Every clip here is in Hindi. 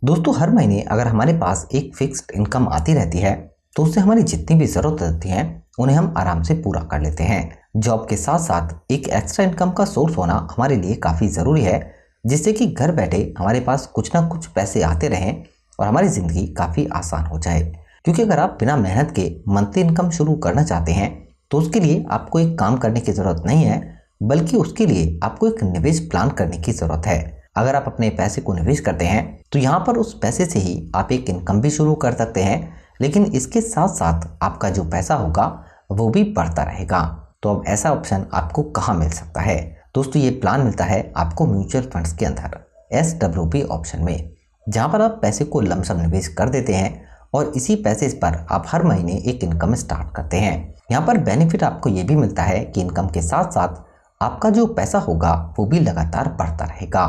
दोस्तों, हर महीने अगर हमारे पास एक फिक्स्ड इनकम आती रहती है तो उससे हमारी जितनी भी ज़रूरत रहती है उन्हें हम आराम से पूरा कर लेते हैं। जॉब के साथ साथ एक एक्स्ट्रा इनकम का सोर्स होना हमारे लिए काफ़ी ज़रूरी है, जिससे कि घर बैठे हमारे पास कुछ ना कुछ पैसे आते रहें और हमारी ज़िंदगी काफ़ी आसान हो जाए। क्योंकि अगर आप बिना मेहनत के मंथली इनकम शुरू करना चाहते हैं तो उसके लिए आपको एक काम करने की ज़रूरत नहीं है, बल्कि उसके लिए आपको एक निवेश प्लान करने की ज़रूरत है। अगर आप अपने पैसे को निवेश करते हैं तो यहाँ पर उस पैसे से ही आप एक इनकम भी शुरू कर सकते हैं, लेकिन इसके साथ साथ आपका जो पैसा होगा वो भी बढ़ता रहेगा। तो अब ऐसा ऑप्शन आपको कहाँ मिल सकता है? दोस्तों, ये प्लान मिलता है आपको म्यूचुअल फंड्स के अंदर SWP ऑप्शन में, जहाँ पर आप पैसे को लमसम निवेश कर देते हैं और इसी पैसे पर आप हर महीने एक इनकम स्टार्ट करते हैं। यहाँ पर बेनिफिट आपको ये भी मिलता है कि इनकम के साथ साथ आपका जो पैसा होगा वो भी लगातार बढ़ता रहेगा।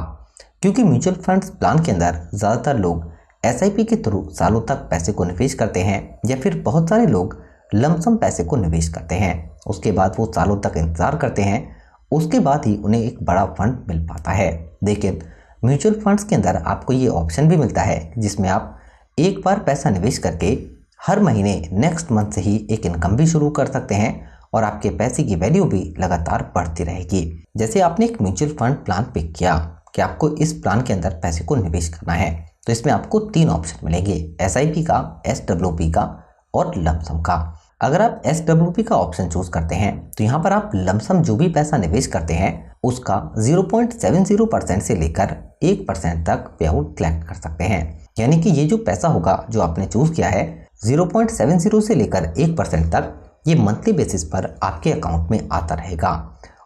क्योंकि म्यूचुअल फंड्स प्लान के अंदर ज़्यादातर लोग SIP के थ्रू सालों तक पैसे को निवेश करते हैं, या फिर बहुत सारे लोग लमसम पैसे को निवेश करते हैं, उसके बाद वो सालों तक इंतज़ार करते हैं, उसके बाद ही उन्हें एक बड़ा फंड मिल पाता है। लेकिन म्यूचुअल फंड्स के अंदर आपको ये ऑप्शन भी मिलता है जिसमें आप एक बार पैसा निवेश करके हर महीने नेक्स्ट मंथ से ही एक इनकम भी शुरू कर सकते हैं और आपके पैसे की वैल्यू भी लगातार बढ़ती रहेगी। जैसे आपने एक म्यूचुअल फंड प्लान पिक किया कि आपको इस प्लान के अंदर पैसे को निवेश करना है, तो इसमें आपको 3 ऑप्शन मिलेंगे, SIP का, SWP का और लमसम का। अगर आप SWP का ऑप्शन चूज करते हैं तो यहाँ पर आप लमसम जो भी पैसा निवेश करते हैं उसका 0.70% से लेकर 1% तक पे आउट कलेक्ट कर सकते हैं। यानी कि ये जो पैसा होगा जो आपने चूज किया है 0.70 से लेकर 1% तक, ये मंथली बेसिस पर आपके अकाउंट में आता रहेगा।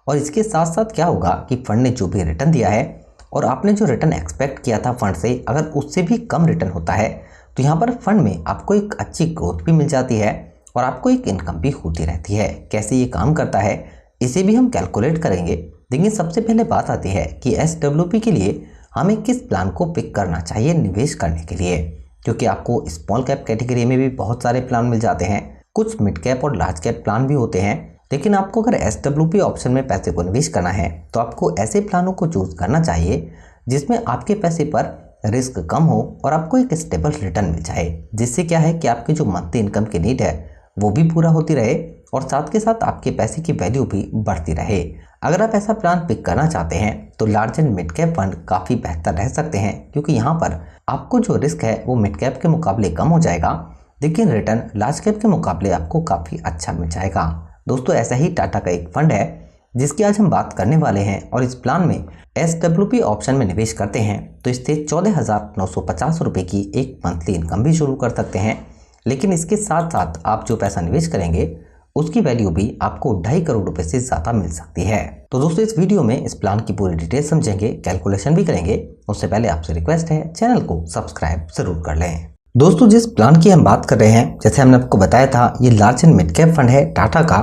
और इसके साथ साथ क्या होगा कि फंड ने जो भी रिटर्न दिया है और आपने जो रिटर्न एक्सपेक्ट किया था फंड से, अगर उससे भी कम रिटर्न होता है तो यहाँ पर फंड में आपको एक अच्छी ग्रोथ भी मिल जाती है और आपको एक इनकम भी होती रहती है। कैसे ये काम करता है इसे भी हम कैलकुलेट करेंगे, लेकिन सबसे पहले बात आती है कि SWP के लिए हमें किस प्लान को पिक करना चाहिए निवेश करने के लिए। क्योंकि आपको स्मॉल कैप कैटेगरी में भी बहुत सारे प्लान मिल जाते हैं, कुछ मिड कैप और लार्ज कैप प्लान भी होते हैं, लेकिन आपको अगर SWP ऑप्शन में पैसे को निवेश करना है तो आपको ऐसे प्लानों को चूज करना चाहिए जिसमें आपके पैसे पर रिस्क कम हो और आपको एक स्टेबल रिटर्न मिल जाए, जिससे क्या है कि आपकी जो मंथली इनकम की नीड है वो भी पूरा होती रहे और साथ के साथ आपके पैसे की वैल्यू भी बढ़ती रहे। अगर आप ऐसा प्लान पिक करना चाहते हैं तो large and mid cap fund काफ़ी बेहतर रह सकते हैं, क्योंकि यहाँ पर आपको जो रिस्क है वो मिड कैप के मुकाबले कम हो जाएगा, लेकिन रिटर्न लार्ज कैप के मुकाबले आपको काफ़ी अच्छा मिल जाएगा। दोस्तों, ऐसा ही टाटा का एक फंड है जिसकी आज हम बात करने वाले हैं, और इस प्लान में SWP ऑप्शन में निवेश करते हैं तो इससे 14,950 रुपये की एक मंथली इनकम भी शुरू कर सकते हैं। लेकिन इसके साथ साथ आप जो पैसा निवेश करेंगे उसकी वैल्यू भी आपको 2.5 करोड़ रुपए से ज़्यादा मिल सकती है। तो दोस्तों, इस वीडियो में इस प्लान की पूरी डिटेल समझेंगे, कैलकुलेशन भी करेंगे। उससे पहले आपसे रिक्वेस्ट है चैनल को सब्सक्राइब जरूर कर लें। दोस्तों, जिस प्लान की हम बात कर रहे हैं, जैसे हमने आपको बताया था, ये large and mid cap fund है टाटा का।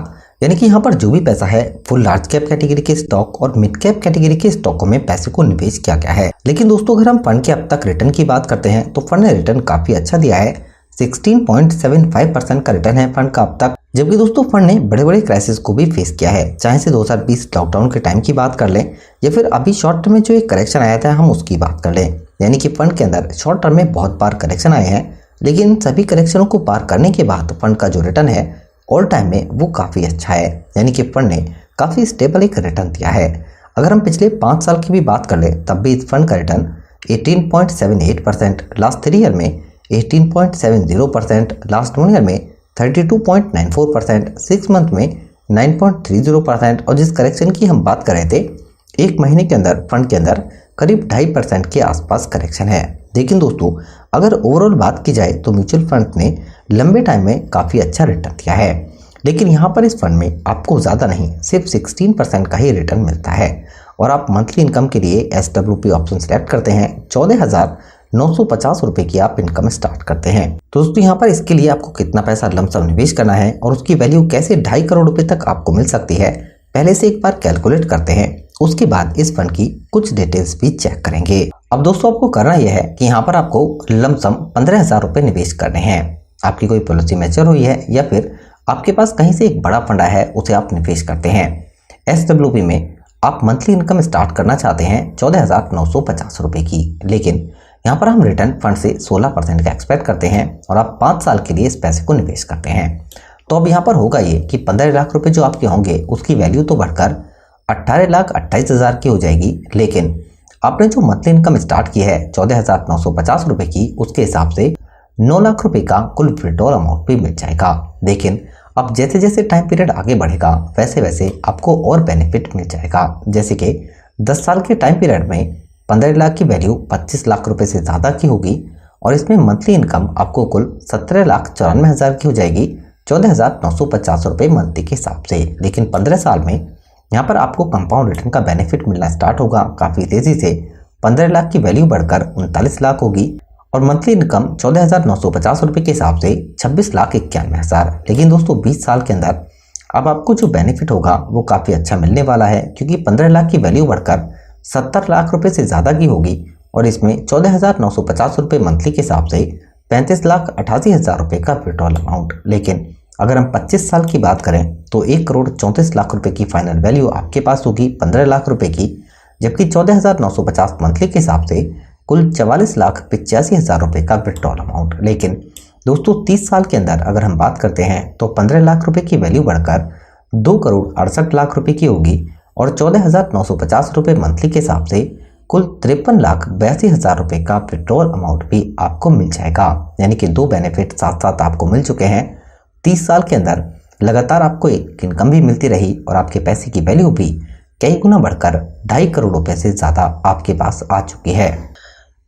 यानी कि यहाँ पर जो भी पैसा है वो लार्ज कैप कैटेगरी के स्टॉक और मिड कैप कैटेगरी के स्टॉकों में पैसे को निवेश किया गया है। लेकिन दोस्तों, अगर हम फंड के अब तक रिटर्न की बात करते हैं तो फंड ने रिटर्न काफी अच्छा दिया है। 16.75% का रिटर्न है फंड का अब तक। जबकि दोस्तों, फंड ने बड़े बड़े क्राइसिस को भी फेस किया है, चाहे से 2020 लॉकडाउन के टाइम की बात कर लें या फिर अभी शॉर्ट टर्म में जो एक करेक्शन आया था हम उसकी बात कर लें। यानी कि फंड के अंदर शॉर्ट टर्म में बहुत बार करेक्शन आए हैं, लेकिन सभी करेक्शनों को पार करने के बाद फंड का जो रिटर्न है ऑल टाइम में वो काफ़ी अच्छा है। यानी कि फंड ने काफ़ी स्टेबल एक रिटर्न दिया है। अगर हम पिछले 5 साल की भी बात कर लें तब भी इस फंड का रिटर्न 18.78%, लास्ट 3 ईयर में 18.70%, लास्ट 1 ईयर में 32.94%, 6 मंथ में 9.30%, और जिस करेक्शन की हम बात कर रहे थे एक महीने के अंदर फंड के अंदर करीब 2.5% के आसपास करेक्शन है। लेकिन दोस्तों, अगर ओवरऑल बात की जाए तो म्यूचुअल फंड ने लंबे टाइम में काफ़ी अच्छा रिटर्न दिया है। लेकिन यहाँ पर इस फंड में आपको ज़्यादा नहीं, सिर्फ 16% का ही रिटर्न मिलता है। और आप मंथली इनकम के लिए SWP ऑप्शन सेलेक्ट करते हैं, 14,950 रुपये की आप इनकम स्टार्ट करते हैं। तो दोस्तों, यहाँ पर इसके लिए आपको कितना पैसा लमसम निवेश करना है और उसकी वैल्यू कैसे 2.5 करोड़ रुपये तक आपको मिल सकती है, पहले से एक बार कैलकुलेट करते हैं। उसके बाद इस फंड की कुछ डिटेल्स भी चेक करेंगे। अब दोस्तों, आपको करना यह है कि यहाँ पर आपको लमसम 15,000 रुपये निवेश करने हैं। आपकी कोई पॉलिसी मैच्योर हुई है या फिर आपके पास कहीं से एक बड़ा फंड आया है उसे आप निवेश करते हैं। SWP में आप मंथली इनकम स्टार्ट करना चाहते हैं 14,950 रुपये की, लेकिन यहाँ पर हम रिटर्न फंड से 16% का एक्सपेक्ट करते हैं और आप 5 साल के लिए इस पैसे को निवेश करते हैं। तो अब यहाँ पर होगा ये कि 15 लाख रुपए जो आपके होंगे उसकी वैल्यू तो बढ़कर 18,28,000 की हो जाएगी, लेकिन आपने जो मंथली इनकम स्टार्ट की है 14,950 रुपए की, उसके हिसाब से 9 लाख रुपए का कुल विड्रॉल अमाउंट भी मिल जाएगा। लेकिन अब जैसे जैसे टाइम पीरियड आगे बढ़ेगा वैसे वैसे आपको और बेनिफिट मिल जाएगा। जैसे कि 10 साल के टाइम पीरियड में 15 लाख की वैल्यू 25 लाख रुपए से ज़्यादा की होगी और इसमें मंथली इनकम आपको कुल 17,94,000 की हो जाएगी, 14,950 रुपये मंथली के हिसाब से। लेकिन 15 साल में यहाँ पर आपको कंपाउंड रिटर्न का बेनिफिट मिलना स्टार्ट होगा काफ़ी तेज़ी से। 15 लाख की वैल्यू बढ़कर 39 लाख होगी और मंथली इनकम 14,950 रुपये के हिसाब से 26,91,000। लेकिन दोस्तों 20 साल के अंदर अब आपको जो बेनिफिट होगा वो काफ़ी अच्छा मिलने वाला है, क्योंकि 15 लाख की वैल्यू बढ़कर 70 लाख रुपए से ज़्यादा की होगी और इसमें 14,950 रुपये मंथली के हिसाब से 35,88,000 रुपये का विड्रॉल अमाउंट। लेकिन अगर हम 25 साल की बात करें तो 1,34,00,000 रुपये की फाइनल वैल्यू आपके पास होगी 15 लाख रुपये की, जबकि 14,950 मंथली के हिसाब से कुल 44,85,000 रुपये का विड्रॉल अमाउंट। लेकिन दोस्तों 30 साल के अंदर अगर हम बात करते हैं तो 15 लाख रुपये की वैल्यू बढ़कर 2,68,00,000 रुपये की होगी और 14,950 रुपये मंथली के हिसाब से कुल 53,82,000 रुपये का विड्रॉल अमाउंट भी आपको मिल जाएगा। यानी कि 2 बेनिफिट साथ साथ आपको मिल चुके हैं। 30 साल के अंदर लगातार आपको एक इनकम भी मिलती रही और आपके पैसे की वैल्यू भी कई गुना बढ़कर 2.5 करोड़ रुपए से ज़्यादा आपके पास आ चुकी है।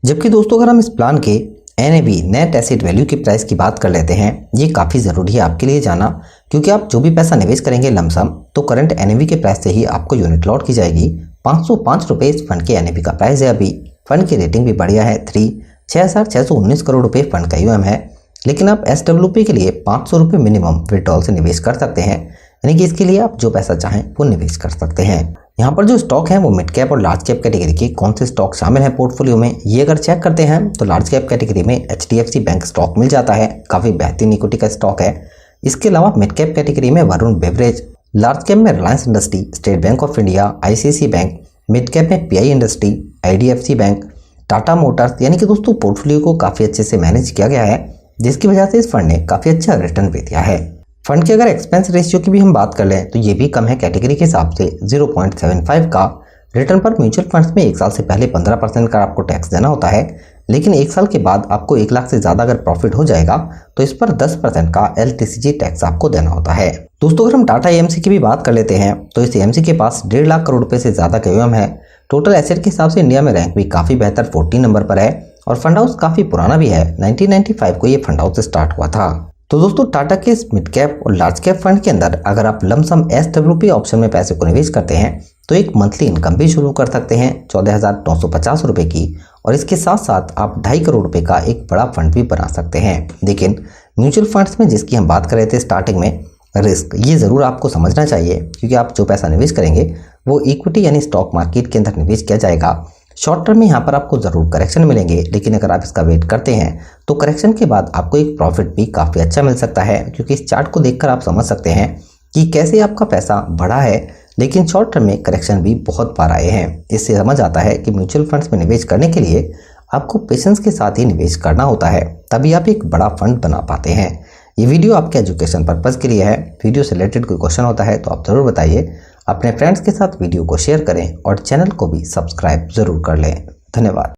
जबकि दोस्तों अगर हम इस प्लान के NAV नेट एसेट वैल्यू की प्राइस की बात कर लेते हैं, ये काफ़ी ज़रूरी है आपके लिए जाना, क्योंकि आप जो भी पैसा निवेश करेंगे लमसम तो करंट NAV के प्राइस से ही आपको यूनिट लॉट की जाएगी। 505 रुपये इस फंड के NAV का प्राइस है। अभी फंड की रेटिंग भी बढ़िया है 3, 6,619 करोड़ रुपये फंड का AUM है। लेकिन आप SWP के लिए 500 रुपये मिनिमम विड्रॉल से निवेश कर सकते हैं, यानी कि इसके लिए आप जो पैसा चाहें वो निवेश कर सकते हैं। यहाँ पर जो स्टॉक हैं वो मिड कैप और लार्ज कैप कैटेगरी के कौन से स्टॉक शामिल हैं पोर्टफोलियो में, ये अगर चेक करते हैं तो लार्ज कैप कैटेगरी में HDFC बैंक स्टॉक मिल जाता है, काफ़ी बेहतरीन इक्विटी का स्टॉक है। इसके अलावा मिड कैप कैटेगरी में वरुण बेवरेज, लार्ज कैप में Reliance industry, state bank of India, ICICI bank, mid cap में PI industry, IDFC bank, Tata Motors. यानी कि दोस्तों पोर्टफोलियो को काफ़ी अच्छे से मैनेज किया गया है, जिसकी वजह से इस फंड ने काफ़ी अच्छा रिटर्न भी दिया है। फंड के अगर एक्सपेंस रेशियो की भी हम बात कर लें तो ये भी कम है कैटेगरी के हिसाब से 0.75 का। रिटर्न पर म्यूचुअल फंड्स में 1 साल से पहले 15% का आपको टैक्स देना होता है, लेकिन 1 साल के बाद आपको 1 लाख से ज़्यादा अगर प्रॉफिट हो जाएगा तो इस पर 10% का LTCG टैक्स आपको देना होता है। दोस्तों अगर हम टाटा AMC की भी बात कर लेते हैं तो इस AMC के पास 1.5 लाख करोड़ रुपये से ज़्यादा का AUM है। टोटल एसेट के हिसाब से इंडिया में रैंक भी काफ़ी बेहतर 14 नंबर पर है और फंड हाउस काफ़ी पुराना भी है। 1995 को ये फंड हाउस स्टार्ट हुआ था। तो दोस्तों टाटा के इस मिड कैप और लार्ज कैप फंड के अंदर अगर आप लमसम SWP ऑप्शन में पैसे को निवेश करते हैं तो एक मंथली इनकम भी शुरू कर सकते हैं 14,950 रुपये की, और इसके साथ साथ आप 2.5 करोड़ रुपये का एक बड़ा फंड भी बना सकते हैं। लेकिन म्यूचुअल फंड्स में जिसकी हम बात कर रहे थे स्टार्टिंग में, रिस्क ये ज़रूर आपको समझना चाहिए, क्योंकि आप जो पैसा निवेश करेंगे वो इक्विटी यानी स्टॉक मार्केट के अंदर निवेश किया जाएगा। शॉर्ट टर्म में यहाँ पर आपको ज़रूर करेक्शन मिलेंगे, लेकिन अगर आप इसका वेट करते हैं तो करेक्शन के बाद आपको एक प्रॉफिट भी काफ़ी अच्छा मिल सकता है, क्योंकि इस चार्ट को देखकर आप समझ सकते हैं कि कैसे आपका पैसा बढ़ा है, लेकिन शॉर्ट टर्म में करेक्शन भी बहुत बार आए हैं। इससे समझ आता है कि म्यूचुअल फंड्स में निवेश करने के लिए आपको पेशेंस के साथ ही निवेश करना होता है, तभी आप एक बड़ा फंड बना पाते हैं। ये वीडियो आपके एजुकेशन पर्पज़ के लिए है। वीडियो से रिलेटेड कोई क्वेश्चन होता है तो आप ज़रूर बताइए। अपने फ्रेंड्स के साथ वीडियो को शेयर करें और चैनल को भी सब्सक्राइब ज़रूर कर लें। धन्यवाद।